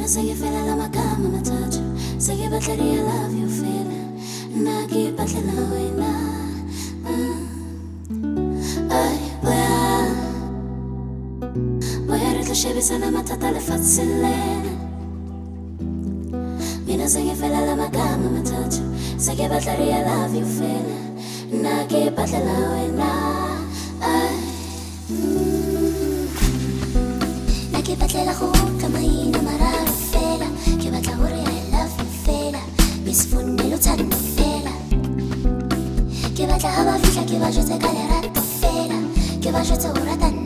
Say you feel like my gum on a touch. Say you better I love you feeling. Na keep battling away now. Ay, boy, I read the shabby son of my tatale fatsile. Mina say you feel like my gum on a touch. Say you better I love you feeling. Na keep battling away now. Ay, na keep battling away kama ina mararo fela. Que va a I love you fela. Mis funne lo tanno fela. Que va a hava fika que va je te galera to fela. Que va je te ora tanno